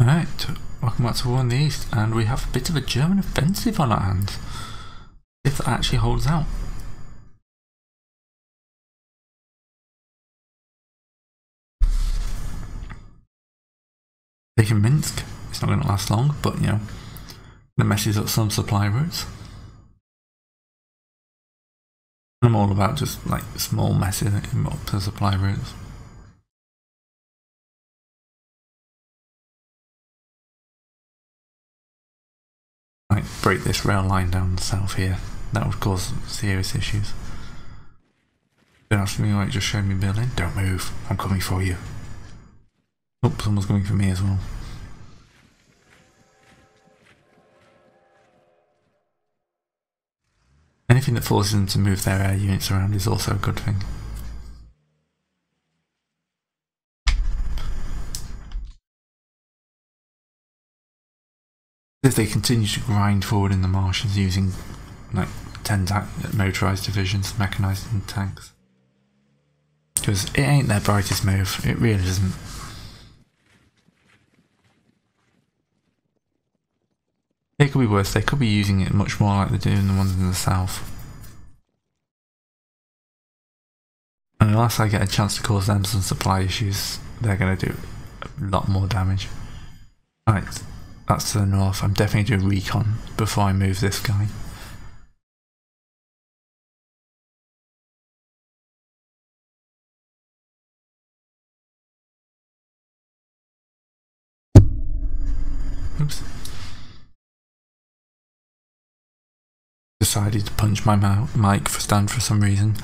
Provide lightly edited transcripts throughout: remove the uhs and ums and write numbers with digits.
Alright, welcome back to War in the East, and we have a bit of a German offensive on our hands. If that actually holds out. Taking Minsk, it's not going to last long, but you know, it messes up some supply routes. I'm all about just like small messes up the supply routes. Like break this rail line down south here. That would cause serious issues. Don't ask me like just show me building. Don't move. I'm coming for you. Oh, someone's coming for me as well. Anything that forces them to move their air units around is also a good thing. If they continue to grind forward in the marshes using like 10 motorised divisions, mechanised and tanks. Because it ain't their brightest move, it really isn't. It could be worse, they could be using it much more like they do in the ones in the south. And unless I get a chance to cause them some supply issues, they're going to do a lot more damage. Right, that's to the north. I'm definitely doing recon before I move this guy. Oops. Decided to punch my mic for stand for some reason.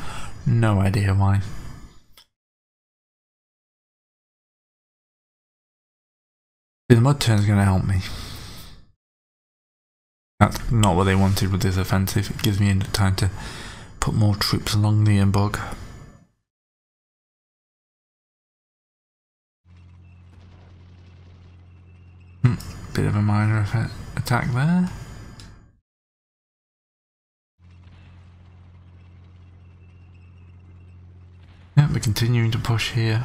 No idea why. The mud turn's going to help me. That's not what they wanted with this offensive. It gives me time to put more troops along the bog. Bit of a minor attack there. Yeah, we're continuing to push here.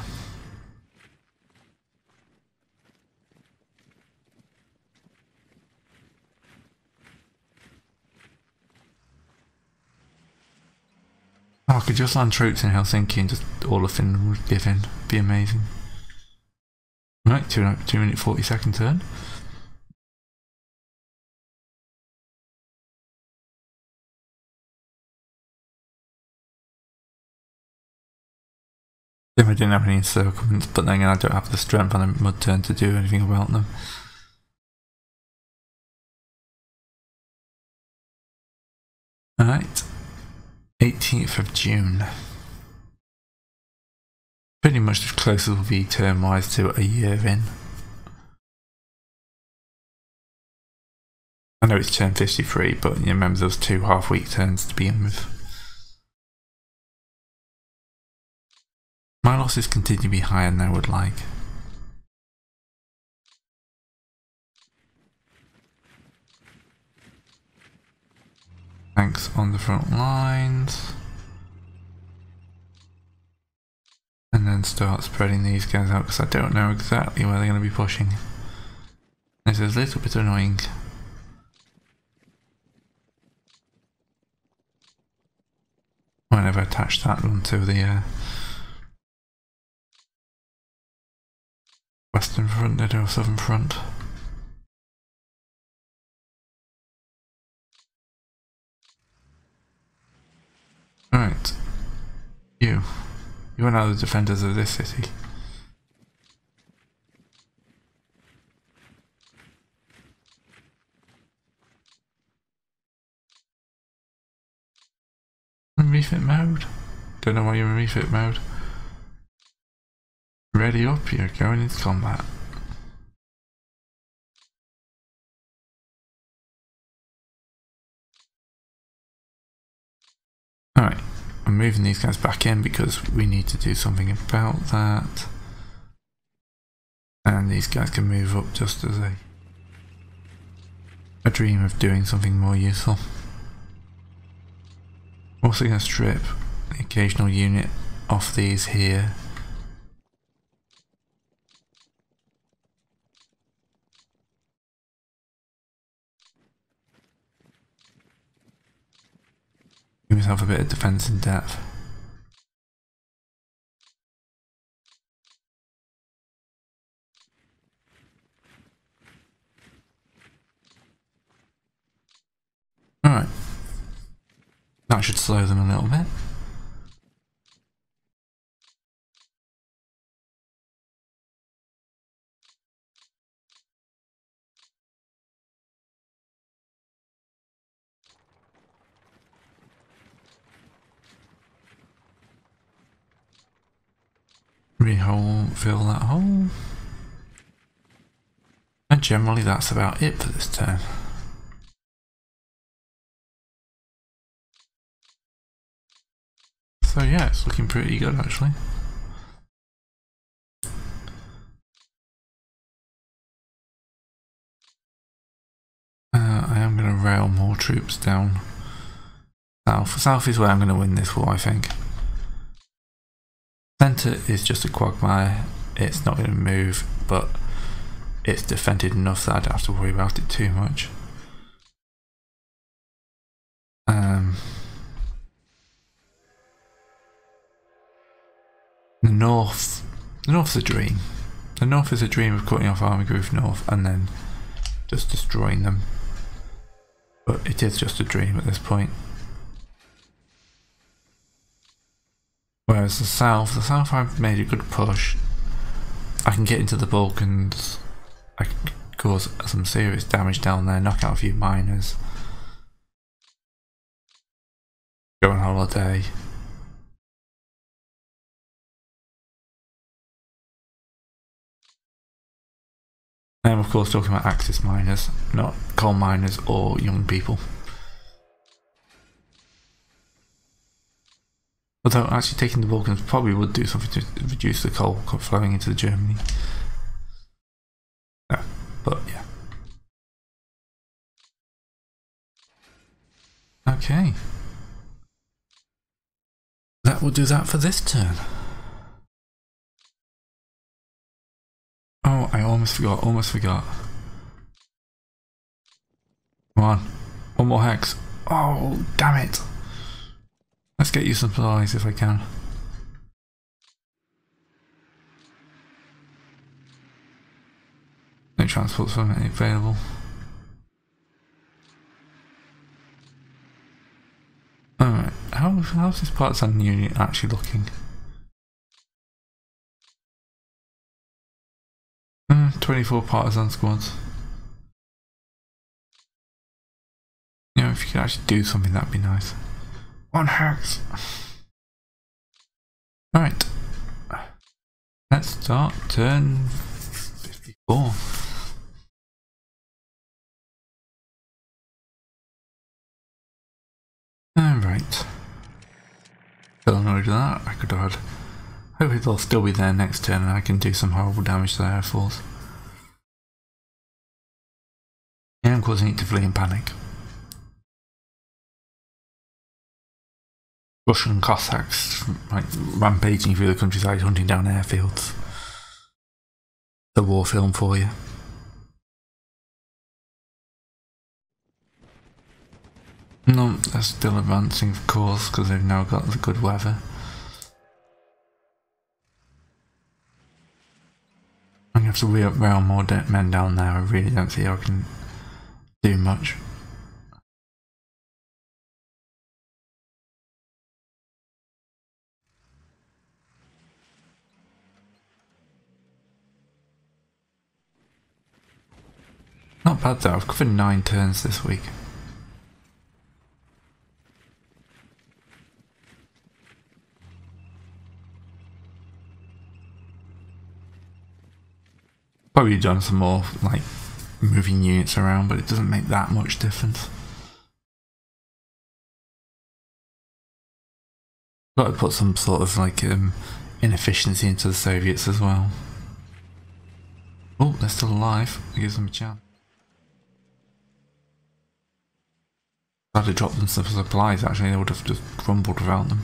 Oh, I could just land troops in Helsinki and just all of Finland would give in. Be amazing. Right, 2 minute 40-second turn. If I didn't have any encirclements, but then I don't have the strength on a mud turn to do anything about them. Alright, 18th of June. Pretty much as close as we'll be turn-wise to a year in. I know it's turn 53, but you remember those 2 half-week turns to begin with. My losses continue to be higher than I would like. Tanks on the front lines. And then start spreading these guys out because I don't know exactly where they're going to be pushing. This is a little bit annoying. I never attached that one to the Western Front, they do a Southern Front. Alright. You are now the defenders of this city. In refit mode? Don't know why you're in refit mode. Ready up, you're going into combat. Alright, I'm moving these guys back in because we need to do something about that. And these guys can move up just as a dream of doing something more useful. Also going to strip the occasional unit off these here. myself a bit of defence in depth. Alright. That should slow them a little bit. Fill that hole. And generally that's about it for this turn. So yeah, it's looking pretty good actually. I am going to rail more troops down south. South is where I'm going to win this war, I think. Centre is just a quagmire. It's not going to move, but it's defended enough that I don't have to worry about it too much. The north is a dream. The north is a dream of cutting off Army Group North and then just destroying them. But it is just a dream at this point. Whereas the south I've made a good push. I can get into the Balkans. I can cause some serious damage down there, knock out a few miners. Go on holiday. I am of course talking about Axis miners, not coal miners or young people. Although actually taking the Balkans probably would do something to reduce the coal flowing into Germany. No, but yeah. Okay. That will do that for this turn. Oh, I almost forgot. Come on. One more hex. Oh, damn it. Let's get you some supplies if I can. No transport available. Alright, how's this partisan unit actually looking? 24 partisan squads. You know, if you could actually do something, that'd be nice. One hex. Alright. Let's start turn 54. Alright. Still annoyed with that. I could have had. Hopefully they'll still be there next turn and I can do some horrible damage to their air force. Yeah, I'm causing it to flee in panic. Russian Cossacks like rampaging through the countryside, hunting down airfields. The war film for you. No, they're still advancing, of course, because they've now got the good weather. I'm going to have to rail more men down there. I really don't see how I can do much. Not bad though, I've covered 9 turns this week. Probably done some more like moving units around, but it doesn't make that much difference. Got to put some sort of like inefficiency into the Soviets as well. Oh, they're still alive. It gives them a chance. I'd have dropped them some supplies actually, they would have just crumbled without them.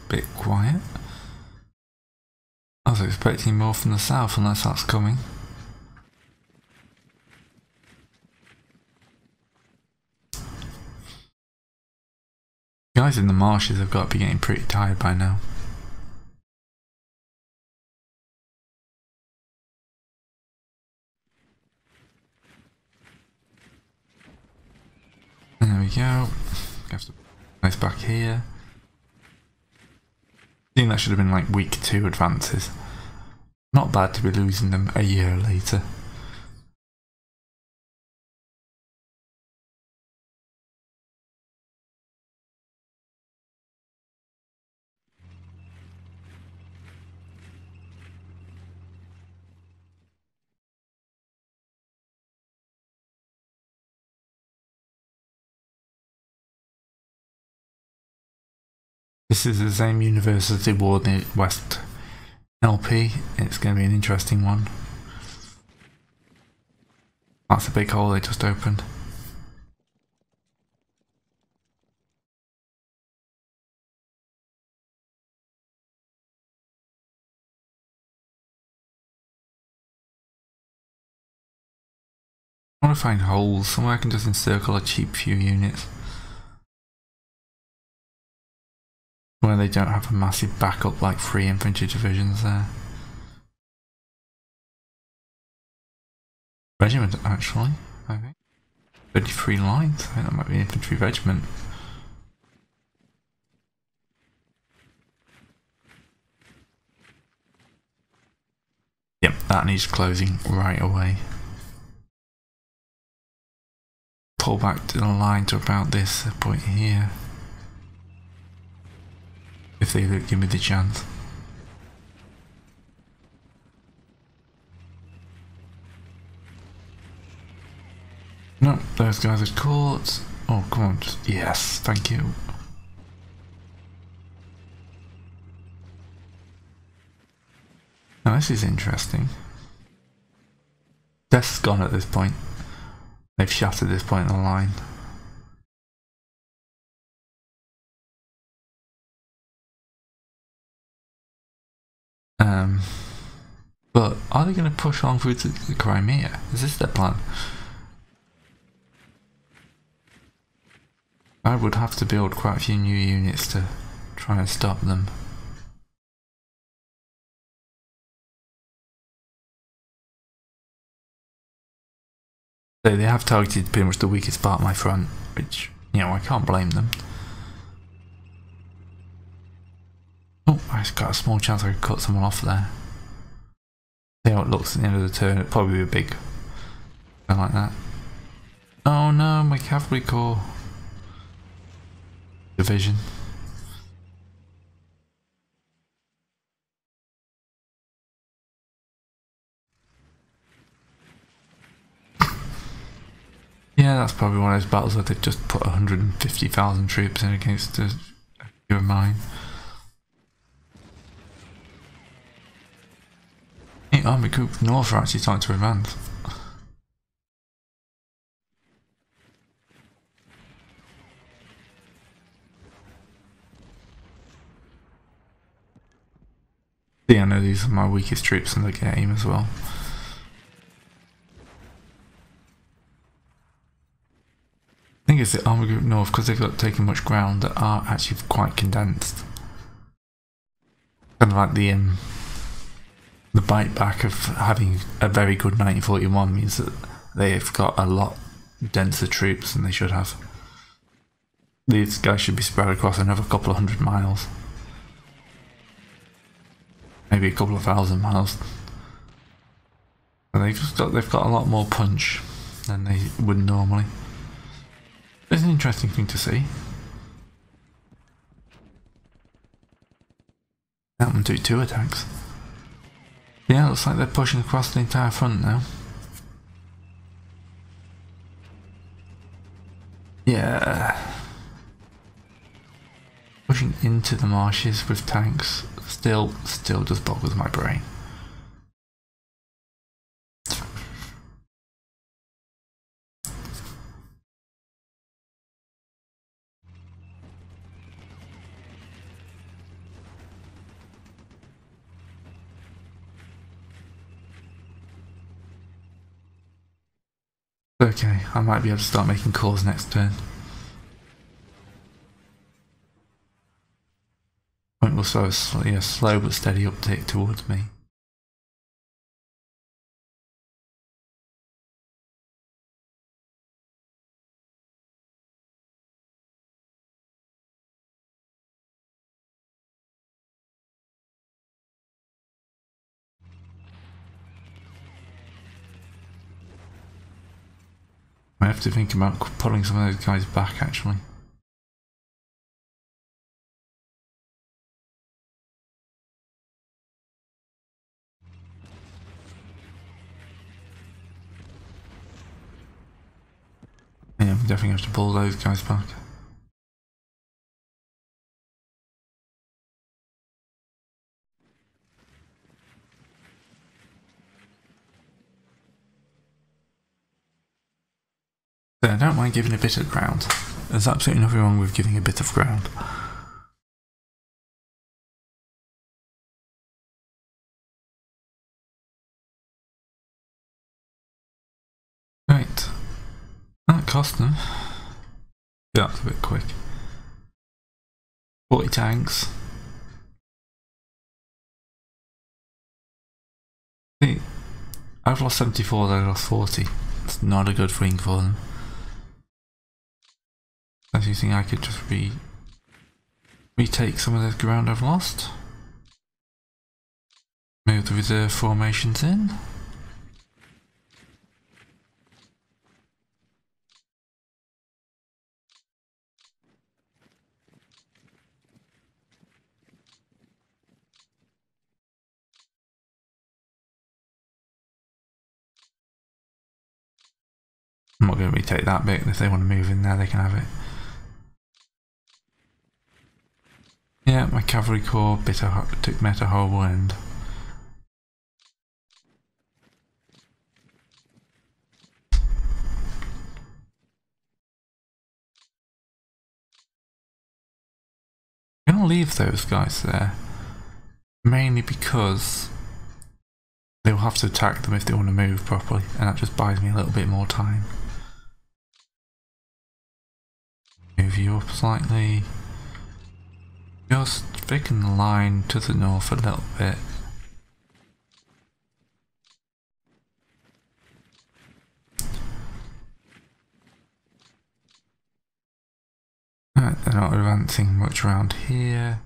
Bit quiet. I was expecting more from the south unless that's coming. Guys in the marshes have got to be getting pretty tired by now. There we go. Have to place back here. I think that should have been like week 2 advances. Not bad to be losing them a year later. This is the same universe as the Warden West LP. It's going to be an interesting one. That's a big hole they just opened. I want to find holes somewhere I can just encircle a cheap few units. Where they don't have a massive backup like 3 infantry divisions there. Regiment actually, I think. 33 lines, I think that might be an infantry regiment. Yep, that needs closing right away. Pull back to the line to about this point here. If they give me the chance. No, those guys are caught. Oh, come on. Yes, thank you. Now this is interesting. Death's gone at this point. They've shattered this point in the line. But are they going to push on through to the Crimea? Is this their plan? I would have to build quite a few new units to try and stop them. So they have targeted pretty much the weakest part of my front, which, you know, I can't blame them. Oh, I've got a small chance I could cut someone off there. See how it looks at the end of the turn. It'd probably be a big thing like that. Oh no, my cavalry corps division. Yeah, that's probably one of those battles where they've just put 150,000 troops in against a few of mine. The army group north are actually starting to advance. See, I know these are my weakest troops in the game as well. I think it's the army group north, because they've got taken much ground, that are actually quite condensed. Kind of like the bite back of having a very good 1941 means that they've got a lot denser troops than they should have. These guys should be spread across another couple of 100 miles. Maybe a couple of 1,000 miles. But they've got a lot more punch than they would normally. It's an interesting thing to see. Help them do 2 attacks. Yeah, looks like they're pushing across the entire front now. Yeah. Pushing into the marshes with tanks still just boggles my brain. Okay, I might be able to start making calls next turn. Point will show a slow but steady uptick towards me. I have to think about pulling some of those guys back actually. Yeah, we definitely have to pull those guys back. So I don't mind giving a bit of ground. There's absolutely nothing wrong with giving a bit of ground. Right. That cost them. Yeah, that's a bit quick. 40 tanks. See, I've lost 74, they lost 40. It's not a good thing for them. Do you think I could just retake some of the ground I've lost? Move the reserve formations in. I'm not going to retake that bit. If they want to move in there, they can have it. Yeah, my cavalry corps met a horrible end. I'm going to leave those guys there, mainly because they'll have to attack them if they want to move properly, and that just buys me a little bit more time. Move you up slightly. Just thicken the line to the north a little bit. Right, they're not advancing much around here.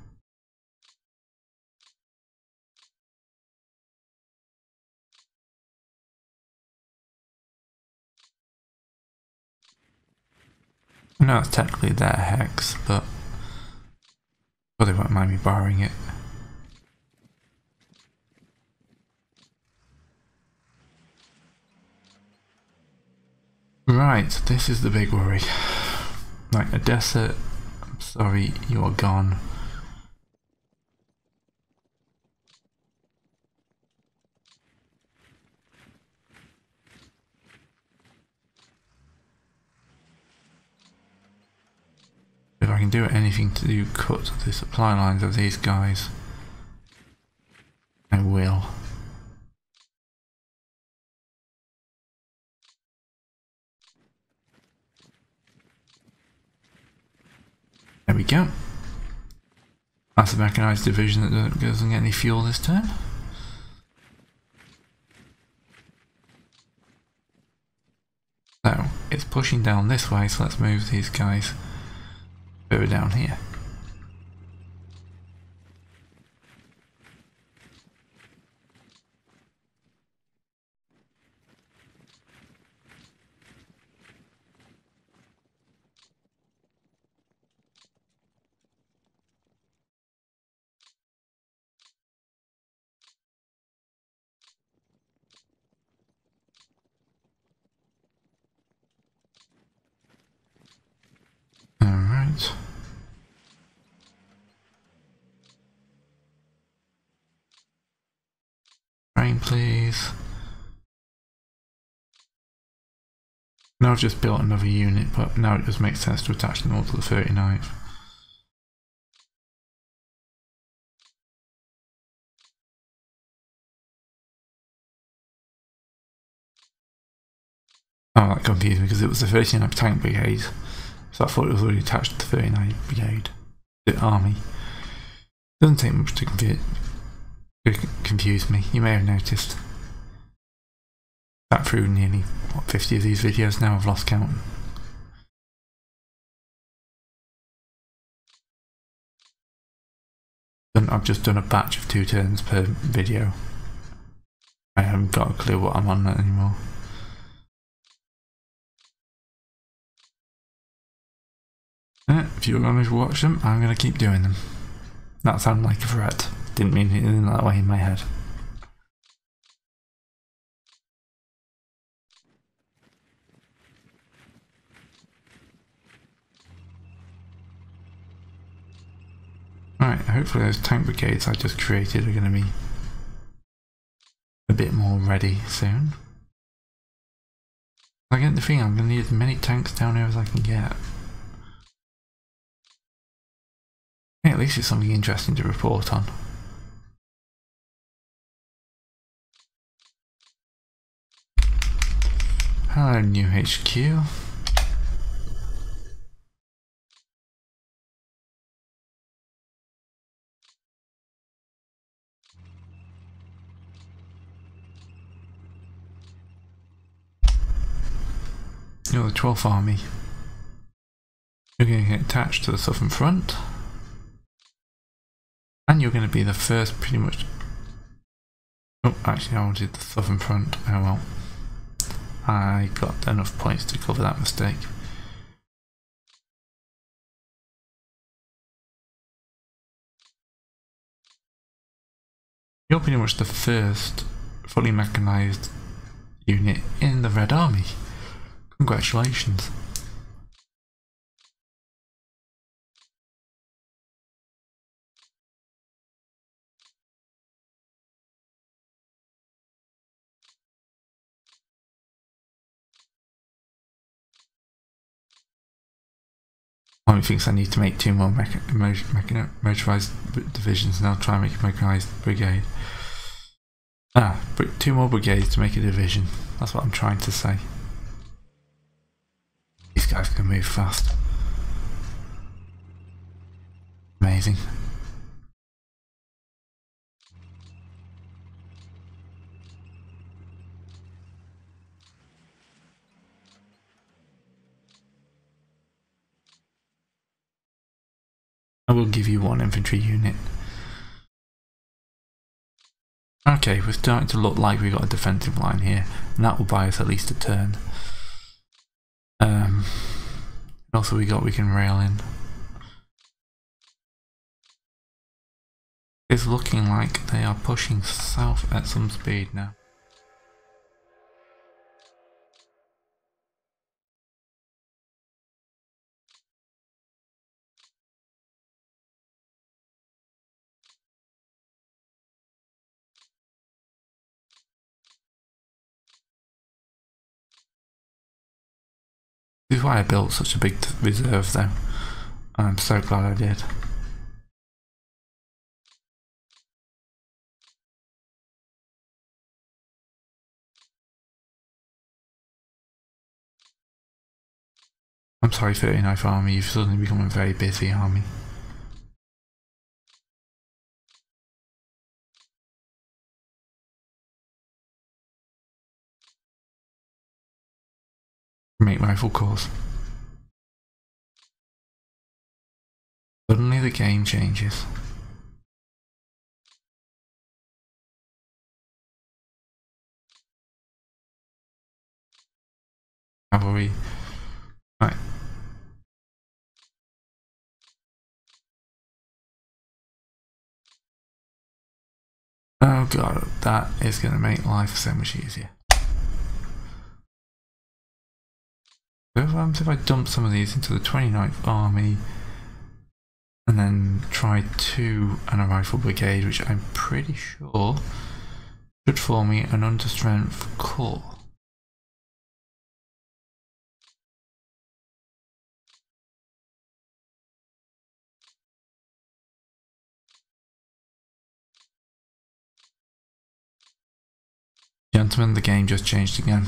I know it's technically their hex, but they won't mind me borrowing it. Right, this is the big worry. Right, Odessa, I'm sorry, you are gone. If I can do anything to cut the supply lines of these guys, I will. There we go. That's a mechanised division that doesn't get any fuel this turn. So, it's pushing down this way, so let's move these guys further down here. Alright. Train, please. Now I've just built another unit, but now it just makes sense to attach them all to the 39th. Oh, that confused me because it was the 39th Tank Brigade, so I thought it was already attached to the 39th Brigade, the army. Doesn't take much to confuse me. You may have noticed. Sat through nearly, what, 50 of these videos now, I've lost count. I've just done a batch of 2 turns per video. I haven't got a clue what I'm on anymore. If you're going to watch them, I'm going to keep doing them. That sounded like a threat. Didn't mean it in that way in my head. Right, hopefully those tank brigades I just created are going to be a bit more ready soon. I get the feeling I'm going to need as many tanks down here as I can get. Hey, at least it's something interesting to report on. Hello, new HQ. You're the 12th Army. You're going to get attached to the Southern Front. And you're going to be the first, pretty much... Oh, actually I wanted the Southern Front. Oh well. I got enough points to cover that mistake. You're pretty much the first fully mechanised unit in the Red Army. Congratulations. Only thinks I need to make 2 more motorised divisions and I'll try and make a mechanised brigade. Ah, but 2 more brigades to make a division. That's what I'm trying to say. These guys can move fast. Amazing. I will give you 1 infantry unit. Okay, we're starting to look like we've got a defensive line here, and that will buy us at least a turn. Also we can rail in. It's looking like they are pushing south at some speed now. This is why I built such a big reserve though. I'm so glad I did. I'm sorry 39th Army, you've suddenly become a very busy army. Make rifle course. Suddenly the game changes. Cavalry. Right. Oh god, that is going to make life so much easier. What happens if I dump some of these into the 29th Army and then try 2 and a rifle brigade, which I'm pretty sure should form me an understrength corps. Gentlemen, the game just changed again.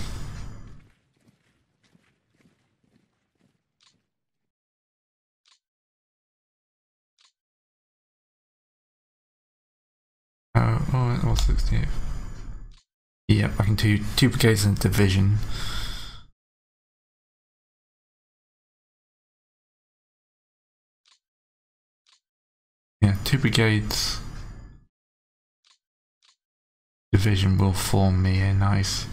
68. Yep, I can do 2 brigades in a division. Yeah, 2 brigades division will form me a nice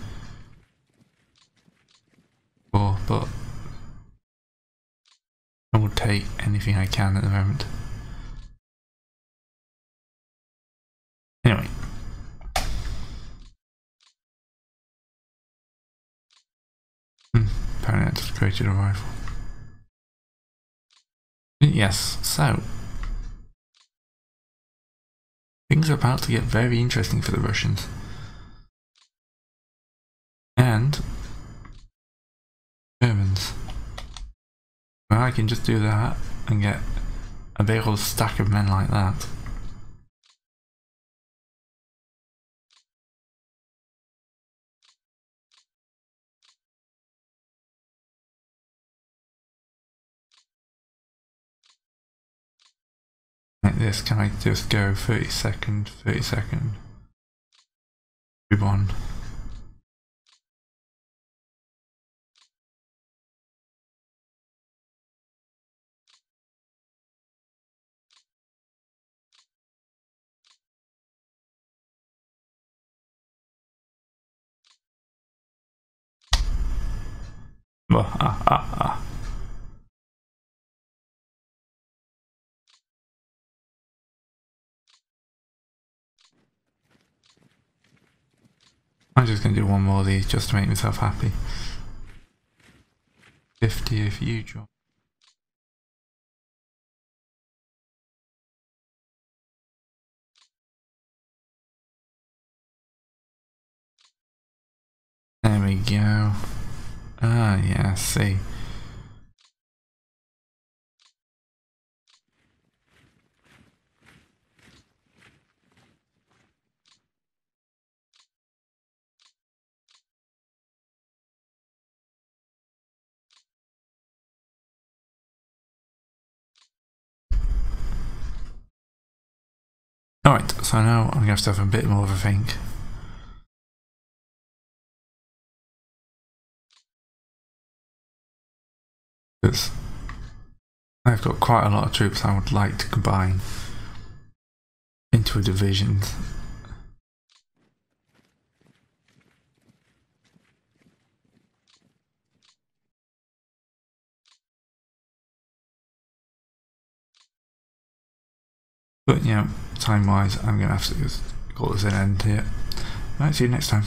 4, but I will take anything I can at the moment. Anyway. Apparently I just created a rifle. Yes, so things are about to get very interesting for the Russians. And Germans. Well, I can just do that and get a big old stack of men like that. Like this, can I just go 30-second, 30-second? 1. I'm just going to do one more of these just to make myself happy. 50 if you drop. There we go. Ah, yeah, see. Alright, so now I'm going to have to have a bit more of a think. Because I've got quite a lot of troops I would like to combine into a division. But yeah, time wise, I'm going to have to just call this an end here. Right, see you next time.